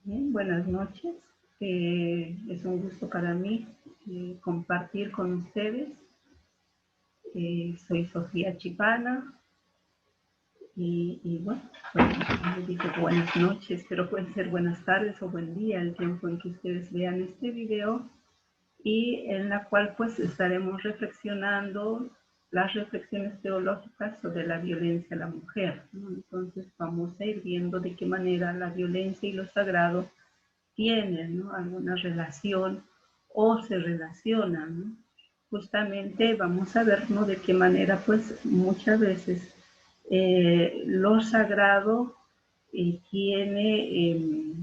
Bien, buenas noches. Es un gusto para mí compartir con ustedes. Soy Sofía Chipana y bueno, pues, les digo buenas noches, pero pueden ser buenas tardes o buen día el tiempo en que ustedes vean este video y en la cual pues estaremos reflexionando las reflexiones teológicas sobre la violencia a la mujer, ¿no? Entonces vamos a ir viendo de qué manera la violencia y lo sagrado tienen, ¿no?, alguna relación o se relacionan, ¿no? Justamente vamos a ver, ¿no?, de qué manera pues muchas veces lo sagrado tiene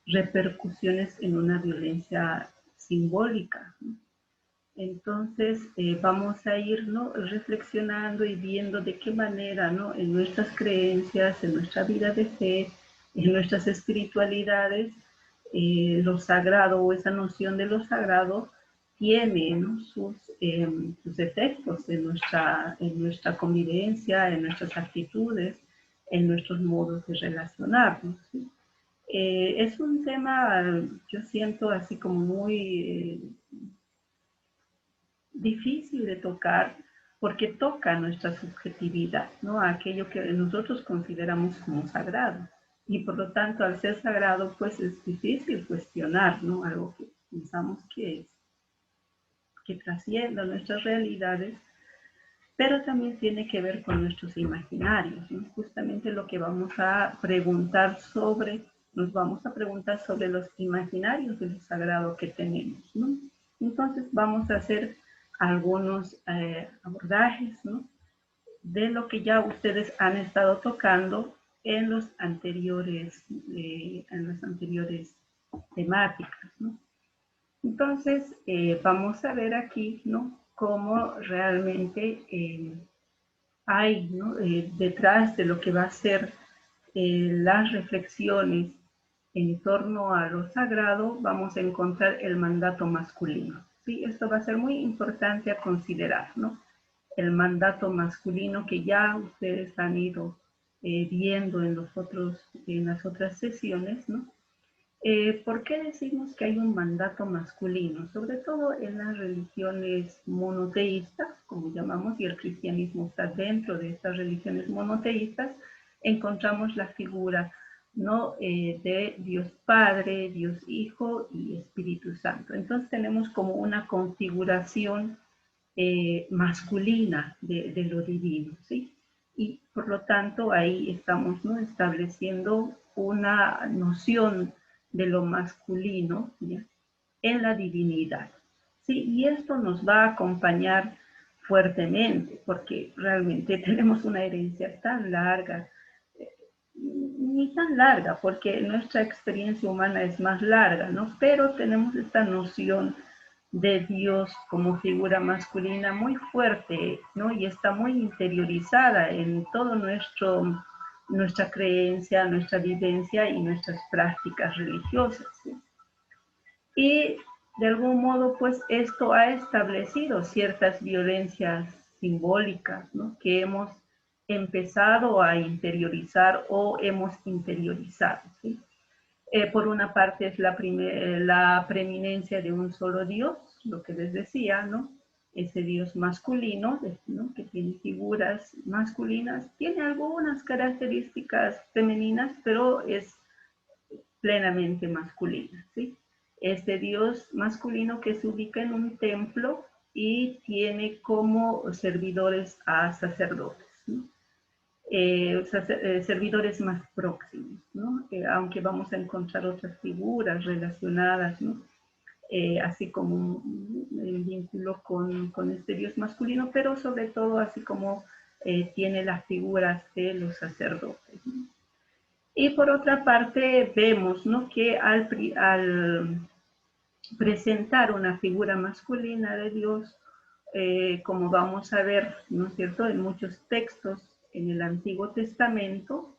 repercusiones en una violencia simbólica, ¿no? Entonces vamos a ir, ¿no?, reflexionando y viendo de qué manera, ¿no?, en nuestras creencias, en nuestra vida de fe, en nuestras espiritualidades, lo sagrado o esa noción de lo sagrado tiene, ¿no?, sus efectos en nuestra convivencia, en nuestras actitudes, en nuestros modos de relacionarnos, ¿sí? Es un tema, yo siento así como muy difícil de tocar porque toca nuestra subjetividad, ¿no?, aquello que nosotros consideramos como sagrado. Y por lo tanto, al ser sagrado, pues es difícil cuestionar, ¿no?, algo que pensamos que trasciende nuestras realidades, pero también tiene que ver con nuestros imaginarios, ¿no? Justamente lo que vamos a preguntar nos vamos a preguntar sobre los imaginarios de lo sagrado que tenemos, ¿no? Entonces vamos a hacer algunos abordajes, ¿no?, de lo que ya ustedes han estado tocando en las anteriores temáticas, ¿no? Entonces, vamos a ver aquí, ¿no?, cómo realmente hay, ¿no?, detrás de lo que va a ser las reflexiones en torno a lo sagrado, vamos a encontrar el mandato masculino. ¿Sí? Esto va a ser muy importante a considerar, ¿no? El mandato masculino que ya ustedes han ido viendo en las otras sesiones, ¿no? ¿Por qué decimos que hay un mandato masculino? Sobre todo en las religiones monoteístas, como llamamos, y el cristianismo está dentro de estas religiones monoteístas, encontramos la figura, ¿no?, de Dios Padre, Dios Hijo y Espíritu Santo. Entonces tenemos como una configuración masculina de lo divino, ¿sí? Y por lo tanto ahí estamos, ¿no?, estableciendo una noción de lo masculino, ¿ya?, en la divinidad, ¿sí? Y esto nos va a acompañar fuertemente porque realmente tenemos una herencia tan larga, ni tan larga porque nuestra experiencia humana es más larga, ¿no? Pero tenemos esta noción de Dios como figura masculina muy fuerte, ¿no? Y está muy interiorizada en todo nuestra creencia, nuestra vivencia y nuestras prácticas religiosas, ¿sí? Y de algún modo, pues esto ha establecido ciertas violencias simbólicas, ¿no?, que hemos empezado a interiorizar o hemos interiorizado, ¿sí? Por una parte es la preeminencia de un solo Dios, lo que les decía, ¿no? Ese Dios masculino, ¿no?, que tiene figuras masculinas, tiene algunas características femeninas, pero es plenamente masculina, ¿sí? Este Dios masculino que se ubica en un templo y tiene como servidores a sacerdotes, ¿no? Servidores más próximos, ¿no? Aunque vamos a encontrar otras figuras relacionadas, ¿no? Así como un vínculo con este Dios masculino, pero sobre todo así como tiene las figuras de los sacerdotes, ¿no? Y por otra parte vemos, ¿no?, que al presentar una figura masculina de Dios, como vamos a ver, ¿no es cierto?, en muchos textos en el Antiguo Testamento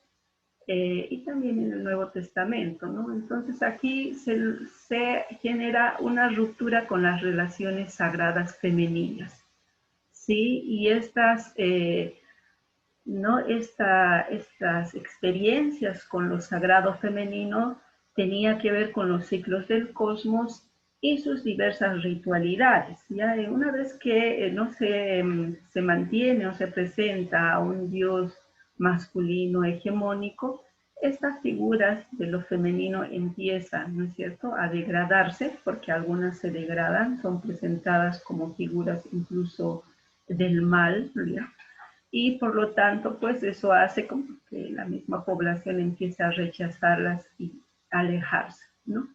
y también en el Nuevo Testamento, ¿no? Entonces aquí se genera una ruptura con las relaciones sagradas femeninas, ¿sí? Y ¿no?, estas experiencias con lo sagrado femenino tenía que ver con los ciclos del cosmos y sus diversas ritualidades. ¿Ya? Una vez que no se mantiene o se presenta a un dios masculino hegemónico, estas figuras de lo femenino empiezan, ¿no es cierto?, a degradarse, porque algunas se degradan, son presentadas como figuras incluso del mal, ¿ya? Y por lo tanto, pues eso hace como que la misma población empiece a rechazarlas y alejarse, ¿no?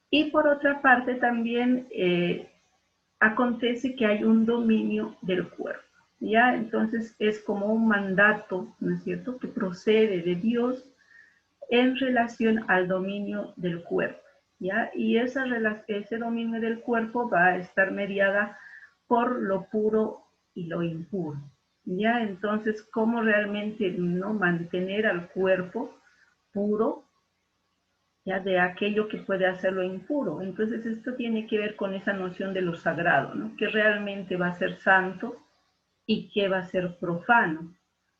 Y por otra parte también acontece que hay un dominio del cuerpo, ¿ya? Entonces es como un mandato, ¿no es cierto?, que procede de Dios en relación al dominio del cuerpo, ¿ya? Y ese dominio del cuerpo va a estar mediada por lo puro y lo impuro, ¿ya? Entonces, ¿cómo realmente no mantener al cuerpo puro, ya, de aquello que puede hacerlo impuro? Entonces, esto tiene que ver con esa noción de lo sagrado, ¿no? Que realmente va a ser santo y que va a ser profano,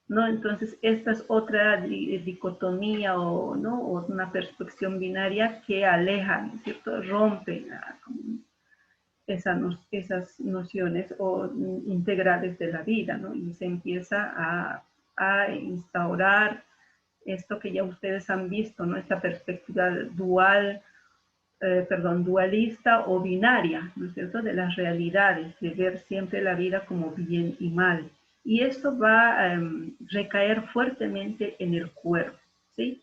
¿no? Entonces, esta es otra dicotomía o, ¿no?, o una perspectiva binaria que aleja, ¿no es cierto?, rompe esas nociones o integrales de la vida, ¿no? Y se empieza a instaurar esto que ya ustedes han visto, ¿no?, esta perspectiva dualista o binaria, ¿no es cierto?, de las realidades, de ver siempre la vida como bien y mal. Y esto va a recaer fuertemente en el cuerpo, ¿sí?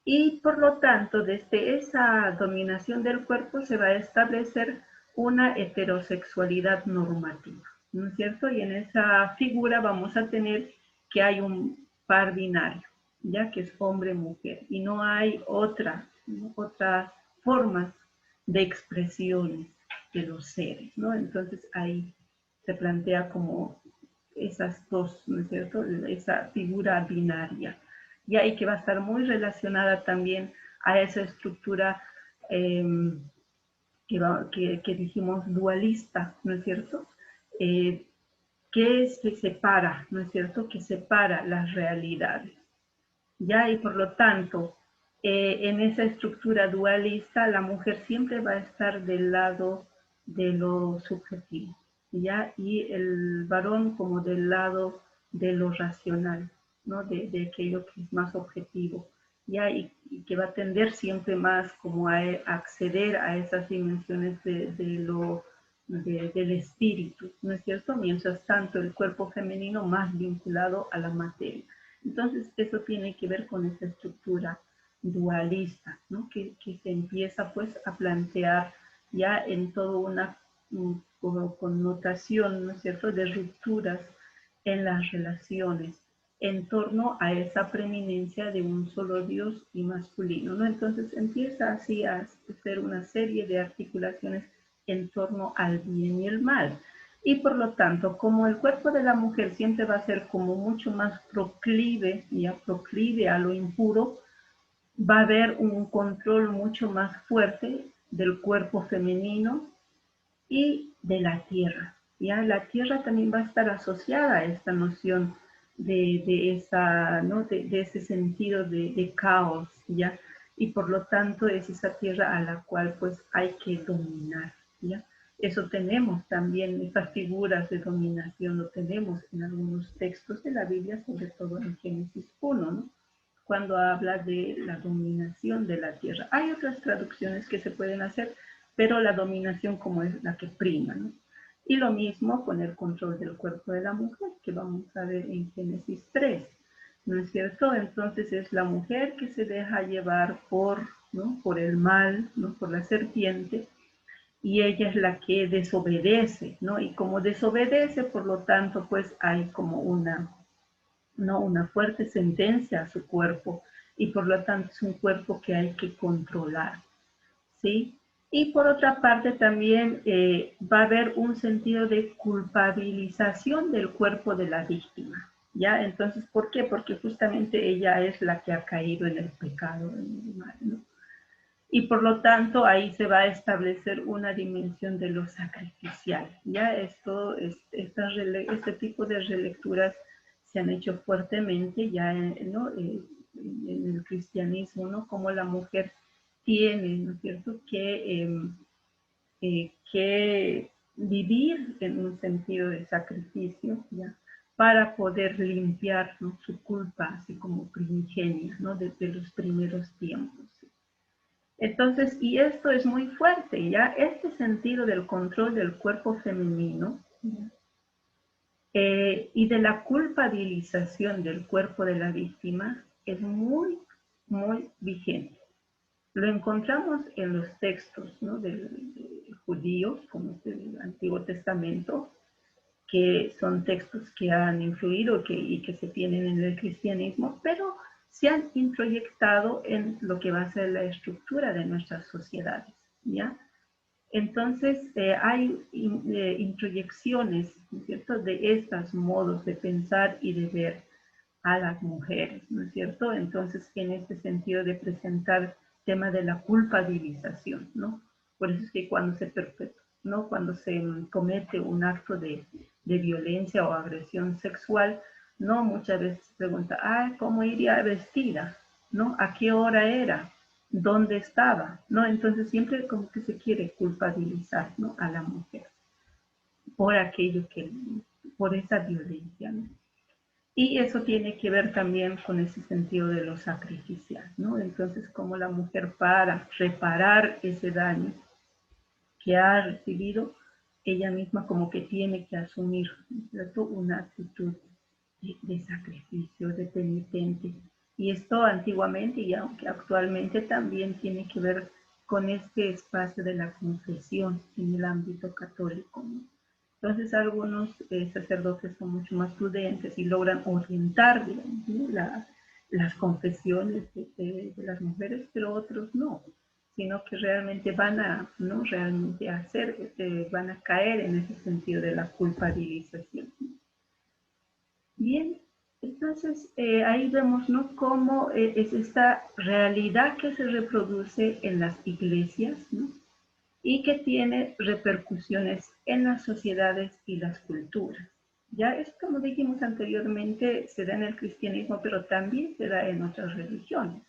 Y por lo tanto, desde esa dominación del cuerpo se va a establecer una heterosexualidad normativa, ¿no es cierto? Y en esa figura vamos a tener que hay un par binario, ya que es hombre-mujer, y no hay otras formas de expresión de los seres, ¿no? Entonces ahí se plantea como esas dos, ¿no es cierto?, esa figura binaria, y que va a estar muy relacionada también a esa estructura eh, que dijimos dualista, ¿no es cierto?, que se separa, ¿no es cierto?, que separa las realidades, ¿ya? Y por lo tanto, en esa estructura dualista, la mujer siempre va a estar del lado de lo subjetivo, ¿ya? Y el varón como del lado de lo racional, ¿no? De aquello que es más objetivo, ¿ya? Y que va a tender siempre más como a acceder a esas dimensiones del espíritu, ¿no es cierto? Mientras tanto, el cuerpo femenino más vinculado a la materia. Entonces, eso tiene que ver con esa estructura dualista, ¿no?, que se empieza pues a plantear ya en toda una connotación, ¿no es cierto?, de rupturas en las relaciones en torno a esa preeminencia de un solo Dios y masculino, ¿no? Entonces empieza así a hacer una serie de articulaciones en torno al bien y el mal. Y por lo tanto, como el cuerpo de la mujer siempre va a ser como mucho más proclive a lo impuro, va a haber un control mucho más fuerte del cuerpo femenino y de la tierra. ¿Ya? La tierra también va a estar asociada a esta noción ¿no?, de ese sentido de caos, ¿ya? Y por lo tanto es esa tierra a la cual pues hay que dominar, ¿ya? Eso tenemos también, estas figuras de dominación lo tenemos en algunos textos de la Biblia, sobre todo en Génesis 1, ¿no?, cuando habla de la dominación de la tierra. Hay otras traducciones que se pueden hacer, pero la dominación como es la que prima, ¿no? Y lo mismo con el control del cuerpo de la mujer, que vamos a ver en Génesis 3, ¿no es cierto? Entonces es la mujer que se deja llevar ¿no?, por el mal, ¿no?, por la serpiente, y ella es la que desobedece, ¿no? Y como desobedece, por lo tanto, pues hay como una fuerte sentencia a su cuerpo, y por lo tanto es un cuerpo que hay que controlar, ¿sí? Y por otra parte también va a haber un sentido de culpabilización del cuerpo de la víctima, ¿ya? Entonces, ¿por qué? Porque justamente ella es la que ha caído en el pecado, en el mal, ¿no? Y por lo tanto ahí se va a establecer una dimensión de lo sacrificial, ¿ya? Este tipo de relecturas se han hecho fuertemente ya, ¿no?, en el cristianismo, ¿no?, como la mujer tiene, ¿no es cierto?, que vivir en un sentido de sacrificio, ¿ya?, para poder limpiar, ¿no?, su culpa, así como primigenia, ¿no?, desde los primeros tiempos. Entonces, y esto es muy fuerte, ¿ya? Este sentido del control del cuerpo femenino, y de la culpabilización del cuerpo de la víctima es muy, muy vigente. Lo encontramos en los textos, ¿no?, del judíos, como es el Antiguo Testamento, que son textos que han influido y que se tienen en el cristianismo, pero se han introyectado en lo que va a ser la estructura de nuestras sociedades, ¿ya? Entonces, hay introyecciones, ¿no es cierto?, de estos modos de pensar y de ver a las mujeres, ¿no es cierto? Entonces, en este sentido de presentar tema de la culpabilización, ¿no? Por eso es que cuando se perpetúa, ¿no?, cuando se comete un acto de violencia o agresión sexual, ¿no?, muchas veces se pregunta, ¿cómo iría vestida?, ¿no? ¿A qué hora era? ¿Dónde estaba? ¿No? Entonces siempre como que se quiere culpabilizar, ¿no?, a la mujer por aquello por esa violencia, ¿no? Y eso tiene que ver también con ese sentido de lo sacrificial, ¿no? Entonces, como la mujer, para reparar ese daño que ha recibido, ella misma como que tiene que asumir, ¿cierto?, una actitud de sacrificio, de penitente. Y esto antiguamente, y aunque actualmente también tiene que ver con este espacio de la confesión en el ámbito católico, ¿no? Entonces algunos sacerdotes son mucho más prudentes y logran orientar, digamos, ¿no?, las confesiones de las mujeres, pero otros no, sino que realmente van a, ¿no?, realmente van a caer en ese sentido de la culpabilización. Bien, entonces ahí vemos, ¿no?, cómo es esta realidad que se reproduce en las iglesias, ¿no?, y que tiene repercusiones en las sociedades y las culturas. Ya es como dijimos anteriormente, se da en el cristianismo, pero también se da en otras religiones.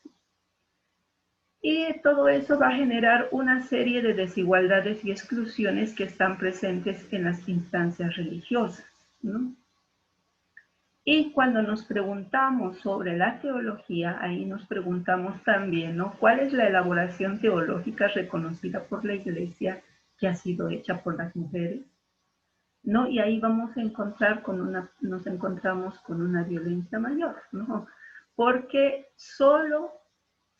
Y todo eso va a generar una serie de desigualdades y exclusiones que están presentes en las instancias religiosas, ¿no? Y cuando nos preguntamos sobre la teología, ahí nos preguntamos también, ¿no?, ¿cuál es la elaboración teológica reconocida por la Iglesia que ha sido hecha por las mujeres? ¿No? Y ahí vamos a encontrar nos encontramos con una violencia mayor, ¿no? Porque solo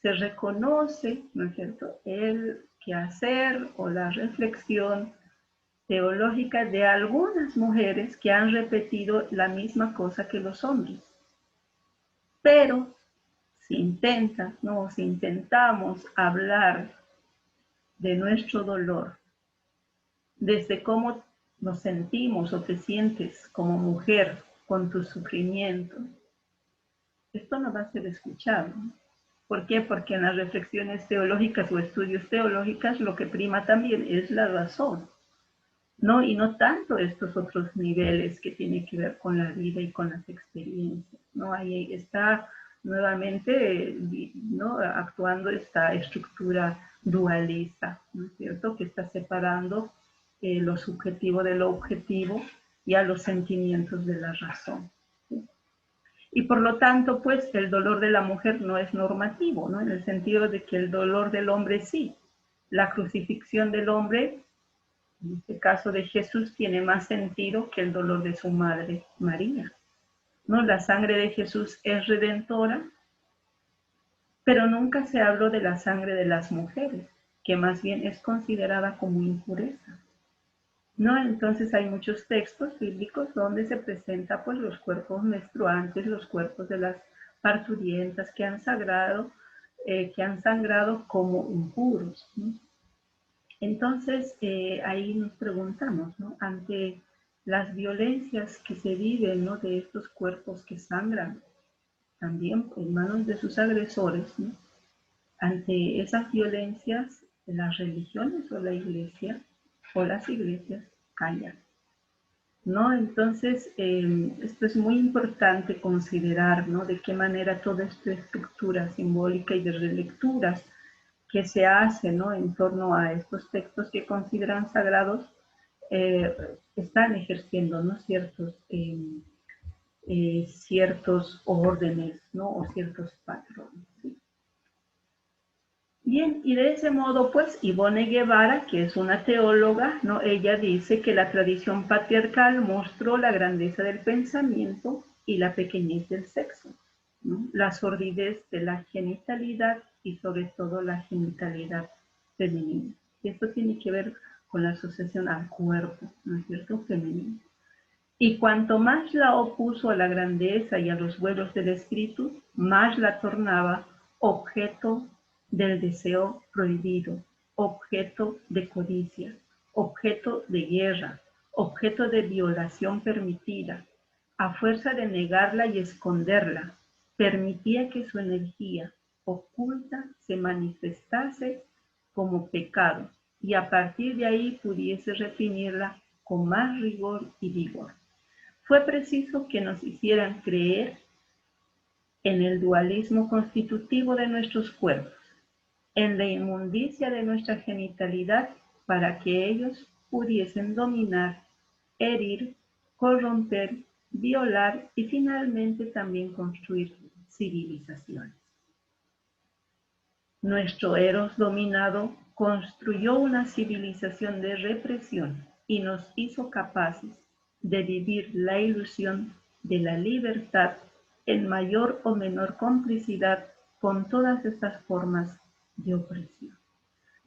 se reconoce, ¿no es cierto?, el quehacer o la reflexión teológica de algunas mujeres que han repetido la misma cosa que los hombres. Pero si intentamos hablar de nuestro dolor, desde cómo nos sentimos o te sientes como mujer con tu sufrimiento, esto no va a ser escuchado. ¿Por qué? Porque en las reflexiones teológicas o estudios teológicos lo que prima también es la razón, ¿no? Y no tanto estos otros niveles que tienen que ver con la vida y con las experiencias, ¿no? Ahí está nuevamente, ¿no?, actuando esta estructura dualista, ¿no es cierto?, que está separando lo subjetivo de lo objetivo y a los sentimientos de la razón, ¿sí? Y por lo tanto, pues, el dolor de la mujer no es normativo, ¿no?, en el sentido de que el dolor del hombre sí. La crucifixión del hombre, en este caso de Jesús, tiene más sentido que el dolor de su madre María, ¿no? La sangre de Jesús es redentora, pero nunca se habló de la sangre de las mujeres, que más bien es considerada como impureza, ¿no? Entonces hay muchos textos bíblicos donde se presenta, pues, los cuerpos menstruantes, los cuerpos de las parturientas que han sangrado como impuros, ¿no? Entonces, ahí nos preguntamos, ¿no?, ante las violencias que se viven, ¿no?, de estos cuerpos que sangran, también en manos de sus agresores, ¿no?, ante esas violencias, las religiones o la iglesia o las iglesias callan, ¿no? Entonces, esto es muy importante considerar, ¿no?, de qué manera toda esta estructura simbólica y de relecturas que se hace, ¿no?, en torno a estos textos que consideran sagrados, están ejerciendo, ¿no?, ciertos órdenes, ¿no?, o ciertos patrones, ¿sí? Bien, y de ese modo, pues, Ivone Guevara, que es una teóloga, ¿no?, ella dice que la tradición patriarcal mostró la grandeza del pensamiento y la pequeñez del sexo, ¿no?, la sordidez de la genitalidad y sobre todo la genitalidad femenina. Y esto tiene que ver con la asociación al cuerpo, ¿no es cierto?, femenino. Y cuanto más la opuso a la grandeza y a los vuelos del espíritu, más la tornaba objeto del deseo prohibido, objeto de codicia, objeto de guerra, objeto de violación permitida. A fuerza de negarla y esconderla, permitía que su energía oculta se manifestase como pecado y a partir de ahí pudiese reprimirla con más rigor y vigor. Fue preciso que nos hicieran creer en el dualismo constitutivo de nuestros cuerpos, en la inmundicia de nuestra genitalidad, para que ellos pudiesen dominar, herir, corromper, violar y finalmente también construir civilizaciones. Nuestro Eros dominado construyó una civilización de represión y nos hizo capaces de vivir la ilusión de la libertad en mayor o menor complicidad con todas estas formas de opresión.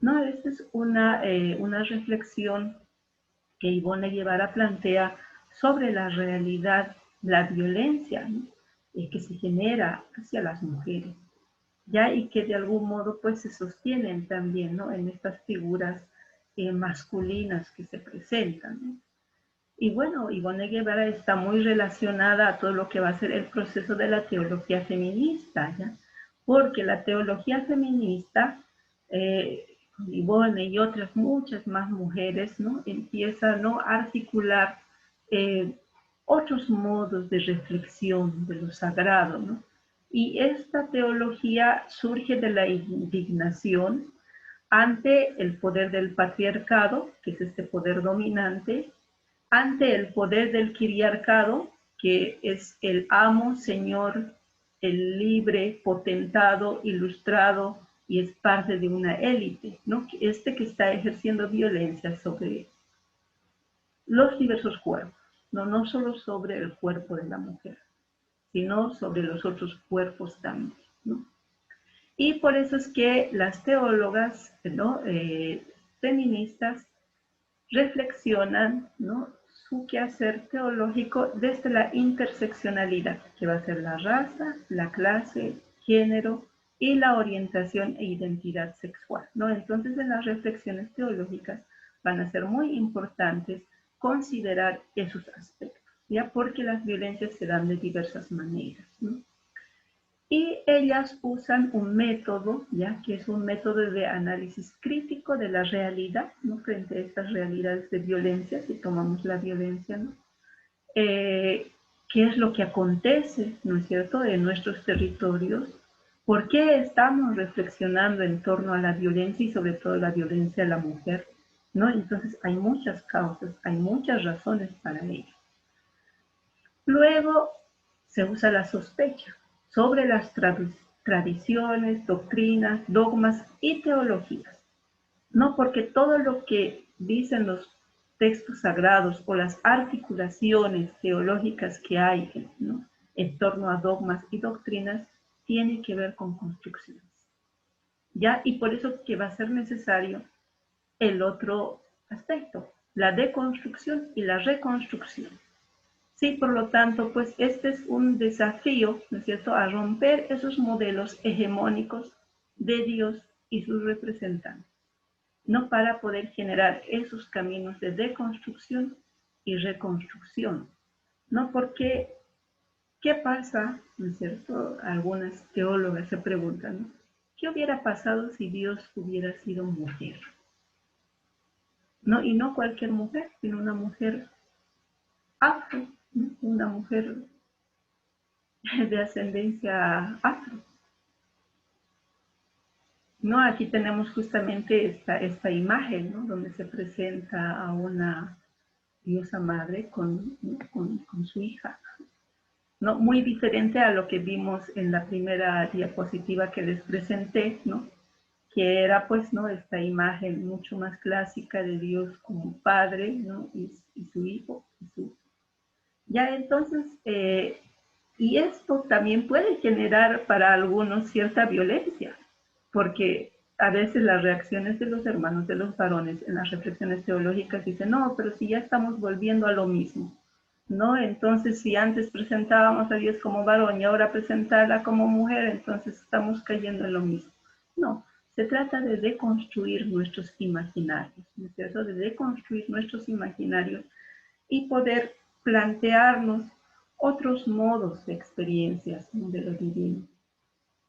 No, esta es una reflexión que Ivone Guevara plantea sobre la realidad, la violencia, ¿no?, que se genera hacia las mujeres, ¿ya? Y que de algún modo pues se sostienen también, ¿no?, en estas figuras masculinas que se presentan, ¿no? Y bueno, Ivone Guevara está muy relacionada a todo lo que va a ser el proceso de la teología feminista, ¿ya? Porque la teología feminista, con Ivone y otras muchas más mujeres, ¿no?, empieza, ¿no?, a articular otros modos de reflexión de lo sagrado, ¿no? Y esta teología surge de la indignación ante el poder del patriarcado, que es este poder dominante, ante el poder del quiriarcado, que es el amo, señor, el libre, potentado, ilustrado, y es parte de una élite, ¿no?, que está ejerciendo violencia sobre los diversos cuerpos, no solo sobre el cuerpo de la mujer, sino sobre los otros cuerpos también, ¿no? Y por eso es que las teólogas, ¿no?, feministas reflexionan, ¿no?, su quehacer teológico desde la interseccionalidad, que va a ser la raza, la clase, género y la orientación e identidad sexual, ¿no? Entonces, en las reflexiones teológicas van a ser muy importantes considerar esos aspectos, ¿ya? Porque las violencias se dan de diversas maneras, ¿no? Y ellas usan un método, ¿ya?, que es un método de análisis crítico de la realidad, ¿no?, frente a estas realidades de violencia, si tomamos la violencia, ¿no? ¿Qué es lo que acontece, ¿no es cierto?, en nuestros territorios? ¿Por qué estamos reflexionando en torno a la violencia y sobre todo la violencia a la mujer, ¿no? Entonces hay muchas causas, hay muchas razones para ello. Luego se usa la sospecha sobre las tradiciones, doctrinas, dogmas y teologías. No, porque todo lo que dicen los textos sagrados o las articulaciones teológicas que hay, ¿no?, en torno a dogmas y doctrinas tiene que ver con construcciones, ¿ya? Y por eso que va a ser necesario el otro aspecto, la deconstrucción y la reconstrucción. Sí, por lo tanto, pues este es un desafío, ¿no es cierto?, a romper esos modelos hegemónicos de Dios y sus representantes, no, para poder generar esos caminos de deconstrucción y reconstrucción, ¿no? Porque, ¿qué pasa, ¿no es cierto? Algunas teólogas se preguntan, ¿no?, ¿qué hubiera pasado si Dios hubiera sido mujer? ¿No? Y no cualquier mujer, sino una mujer afro, ¿no?, una mujer de ascendencia afro. ¿no? Aquí tenemos justamente esta imagen, ¿no? Donde se presenta a una diosa madre con su hija, ¿no? Muy diferente a lo que vimos en la primera diapositiva que les presenté, ¿no? Que era pues, ¿no? Esta imagen mucho más clásica de Dios como padre, ¿no? Y su hijo. Ya entonces, y esto también puede generar para algunos cierta violencia, porque a veces las reacciones de los hermanos de los varones en las reflexiones teológicas dicen, no, pero si ya estamos volviendo a lo mismo, ¿no? Entonces, si antes presentábamos a Dios como varón y ahora presentarla como mujer, entonces estamos cayendo en lo mismo. No, se trata de deconstruir nuestros imaginarios, ¿no es cierto? De deconstruir nuestros imaginarios y poder plantearnos otros modos de experiencias, ¿no? De lo divino,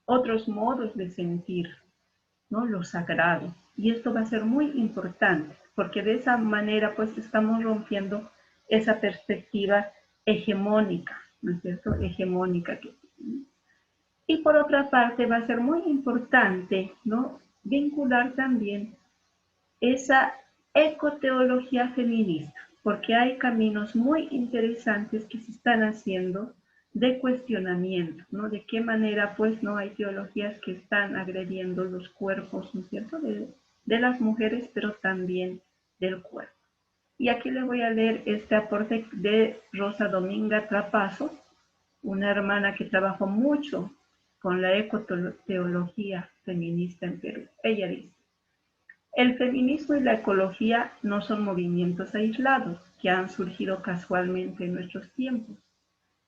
otros modos de sentir, ¿no? Lo sagrado. Y esto va a ser muy importante, porque de esa manera pues estamos rompiendo esa perspectiva hegemónica, ¿no es cierto? Hegemónica. Y por otra parte va a ser muy importante, ¿no? Vincular también esa ecoteología feminista, porque hay caminos muy interesantes que se están haciendo de cuestionamiento, ¿no? De qué manera, pues, no hay teologías que están agrediendo los cuerpos, ¿no es cierto?, de las mujeres, pero también del cuerpo. Y aquí les voy a leer este aporte de Rosa Dominga Trapazo, una hermana que trabajó mucho con la ecoteología feminista en Perú. Ella dice: el feminismo y la ecología no son movimientos aislados que han surgido casualmente en nuestros tiempos.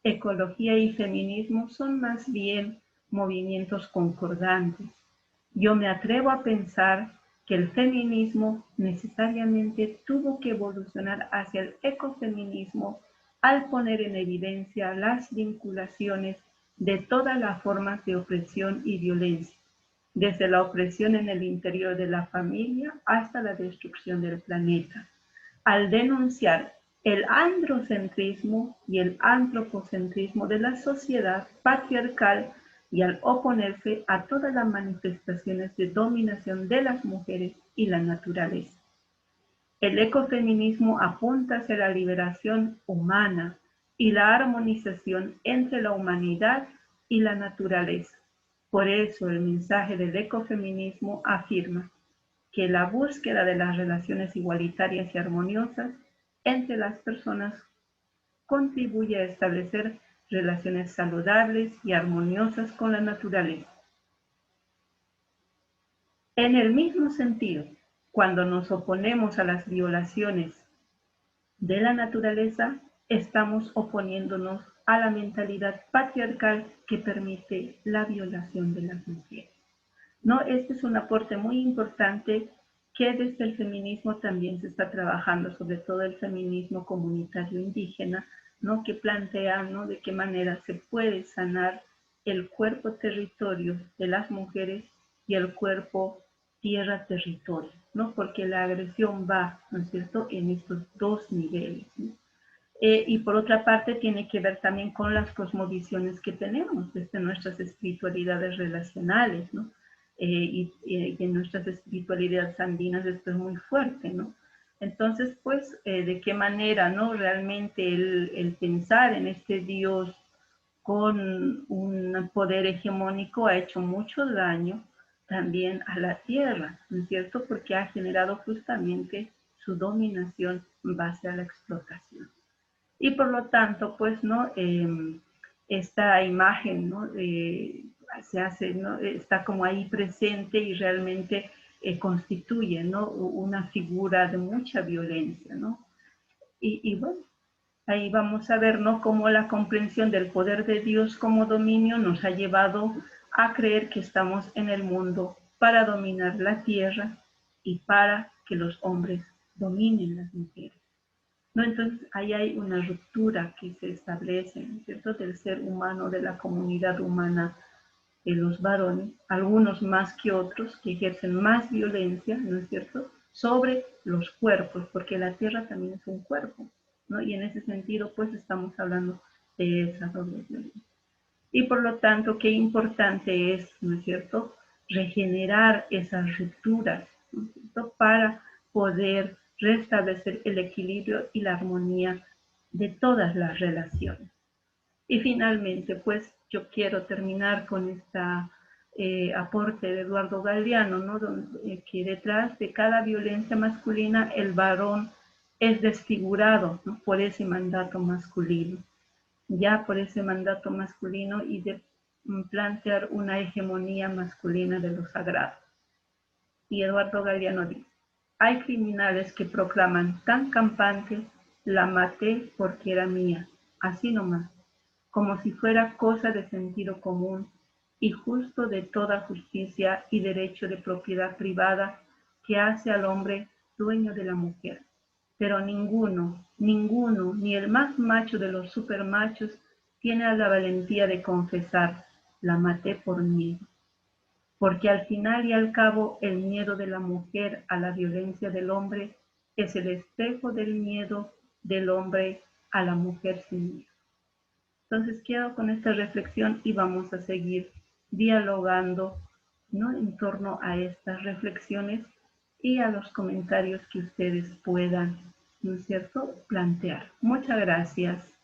Ecología y feminismo son más bien movimientos concordantes. Yo me atrevo a pensar que el feminismo necesariamente tuvo que evolucionar hacia el ecofeminismo al poner en evidencia las vinculaciones de todas las formas de opresión y violencia, desde la opresión en el interior de la familia hasta la destrucción del planeta, al denunciar el androcentrismo y el antropocentrismo de la sociedad patriarcal y al oponerse a todas las manifestaciones de dominación de las mujeres y la naturaleza. El ecofeminismo apunta hacia la liberación humana y la armonización entre la humanidad y la naturaleza. Por eso el mensaje del ecofeminismo afirma que la búsqueda de las relaciones igualitarias y armoniosas entre las personas contribuye a establecer relaciones saludables y armoniosas con la naturaleza. En el mismo sentido, cuando nos oponemos a las violaciones de la naturaleza, estamos oponiéndonos a la mentalidad patriarcal que permite la violación de las mujeres. ¿No? Este es un aporte muy importante que desde el feminismo también se está trabajando, sobre todo el feminismo comunitario indígena, ¿no? Que plantea, ¿no?, de qué manera se puede sanar el cuerpo territorio de las mujeres y el cuerpo tierra-territorio, ¿no? Porque la agresión va, ¿no es cierto?, en estos dos niveles, ¿no? Y por otra parte tiene que ver también con las cosmovisiones que tenemos desde nuestras espiritualidades relacionales, ¿no? Y en nuestras espiritualidades andinas esto es muy fuerte, ¿no? Entonces, pues, ¿de qué manera, no? Realmente el pensar en este Dios con un poder hegemónico ha hecho mucho daño también a la tierra, ¿no es cierto? Porque ha generado justamente su dominación en base a la explotación. Y por lo tanto, pues, ¿no? Esta imagen, ¿no? Se hace, ¿no? Está como ahí presente y realmente constituye, ¿no?, una figura de mucha violencia, ¿no? Y bueno, ahí vamos a ver, ¿no?, cómo la comprensión del poder de Dios como dominio nos ha llevado a creer que estamos en el mundo para dominar la tierra y para que los hombres dominen las mujeres, ¿no? Entonces ahí hay una ruptura que se establece, ¿no es cierto?, del ser humano, de la comunidad humana, de los varones, algunos más que otros, que ejercen más violencia, ¿no es cierto?, sobre los cuerpos, porque la tierra también es un cuerpo, ¿no? Y en ese sentido, pues estamos hablando de esa doble violencia. Y por lo tanto, qué importante es, ¿no es cierto?, regenerar esas rupturas, ¿no es cierto?, para poder restablecer el equilibrio y la armonía de todas las relaciones. Y finalmente, pues yo quiero terminar con esta aporte de Eduardo Galeano, ¿no?, que detrás de cada violencia masculina el varón es desfigurado, ¿no?, por ese mandato masculino, ya por ese mandato masculino y de plantear una hegemonía masculina de lo sagrado. Y Eduardo Galeano dice, hay criminales que proclaman tan campante, la maté porque era mía, así nomás, como si fuera cosa de sentido común y justo de toda justicia y derecho de propiedad privada que hace al hombre dueño de la mujer. Pero ninguno, ni el más macho de los supermachos tiene la valentía de confesar, la maté por miedo. Porque al final y al cabo el miedo de la mujer a la violencia del hombre es el espejo del miedo del hombre a la mujer sin miedo. Entonces quedo con esta reflexión y vamos a seguir dialogando, ¿no?, en torno a estas reflexiones y a los comentarios que ustedes puedan, ¿no es cierto?, plantear. Muchas gracias.